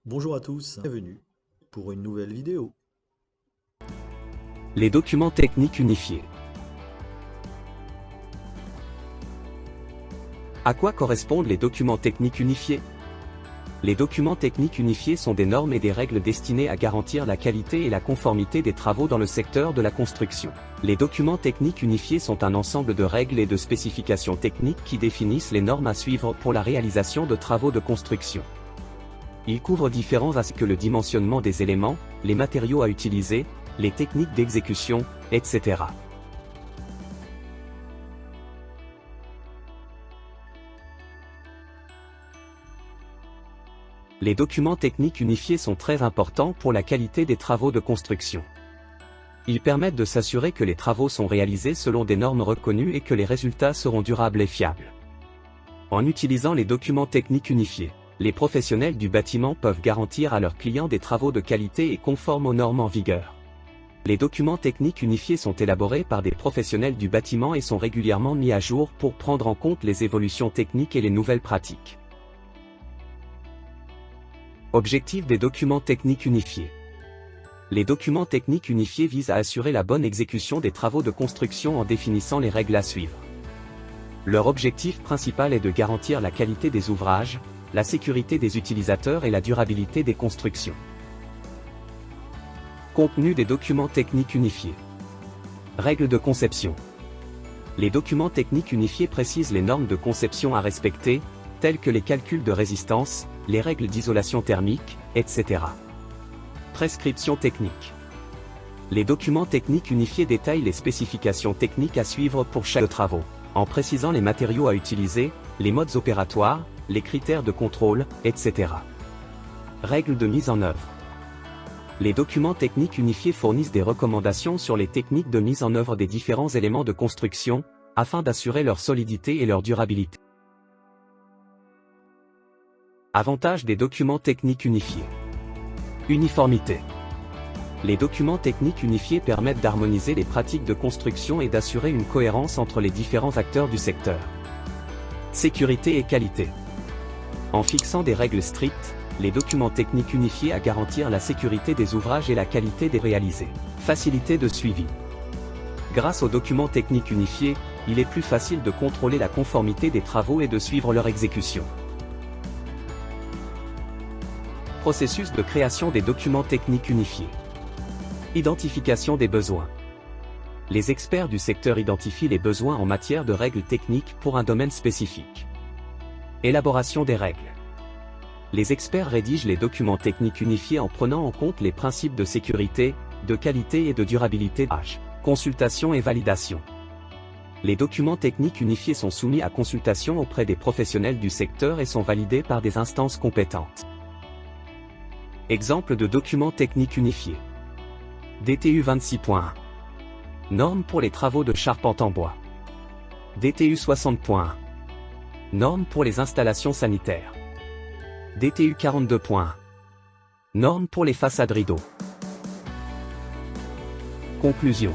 Bonjour à tous, bienvenue pour une nouvelle vidéo. Les documents techniques unifiés. À quoi correspondent les documents techniques unifiés? Les documents techniques unifiés sont des normes et des règles destinées à garantir la qualité et la conformité des travaux dans le secteur de la construction. Les documents techniques unifiés sont un ensemble de règles et de spécifications techniques qui définissent les normes à suivre pour la réalisation de travaux de construction. Ils couvrent différents aspects que le dimensionnement des éléments, les matériaux à utiliser, les techniques d'exécution, etc. Les documents techniques unifiés sont très importants pour la qualité des travaux de construction. Ils permettent de s'assurer que les travaux sont réalisés selon des normes reconnues et que les résultats seront durables et fiables. En utilisant les documents techniques unifiés, les professionnels du bâtiment peuvent garantir à leurs clients des travaux de qualité et conformes aux normes en vigueur. Les documents techniques unifiés sont élaborés par des professionnels du bâtiment et sont régulièrement mis à jour pour prendre en compte les évolutions techniques et les nouvelles pratiques. Objectif des documents techniques unifiés. Les documents techniques unifiés visent à assurer la bonne exécution des travaux de construction en définissant les règles à suivre. Leur objectif principal est de garantir la qualité des ouvrages, la sécurité des utilisateurs et la durabilité des constructions. Contenu des documents techniques unifiés. Règles de conception. Les documents techniques unifiés précisent les normes de conception à respecter, telles que les calculs de résistance, les règles d'isolation thermique, etc. Prescriptions techniques. Les documents techniques unifiés détaillent les spécifications techniques à suivre pour chaque travaux, en précisant les matériaux à utiliser, les modes opératoires, les critères de contrôle, etc. Règles de mise en œuvre. Les documents techniques unifiés fournissent des recommandations sur les techniques de mise en œuvre des différents éléments de construction, afin d'assurer leur solidité et leur durabilité. Avantages des documents techniques unifiés. Uniformité. Les documents techniques unifiés permettent d'harmoniser les pratiques de construction et d'assurer une cohérence entre les différents acteurs du secteur. Sécurité et qualité. En fixant des règles strictes, les documents techniques unifiés à garantir la sécurité des ouvrages et la qualité des réalisés. Facilité de suivi. Grâce aux documents techniques unifiés, il est plus facile de contrôler la conformité des travaux et de suivre leur exécution. Processus de création des documents techniques unifiés. Identification des besoins. Les experts du secteur identifient les besoins en matière de règles techniques pour un domaine spécifique. Élaboration des règles. Les experts rédigent les documents techniques unifiés en prenant en compte les principes de sécurité, de qualité et de durabilité. Consultation et validation. Les documents techniques unifiés sont soumis à consultation auprès des professionnels du secteur et sont validés par des instances compétentes. Exemple de documents techniques unifiés. DTU 26.1. Normes pour les travaux de charpente en bois. DTU 60.1. Normes pour les installations sanitaires. DTU 42.1. Normes pour les façades rideaux. Conclusion.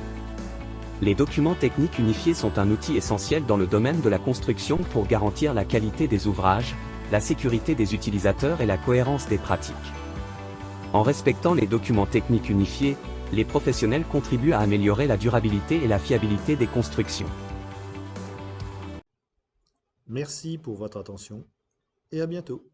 Les documents techniques unifiés sont un outil essentiel dans le domaine de la construction pour garantir la qualité des ouvrages, la sécurité des utilisateurs et la cohérence des pratiques. En respectant les documents techniques unifiés, les professionnels contribuent à améliorer la durabilité et la fiabilité des constructions. Merci pour votre attention et à bientôt.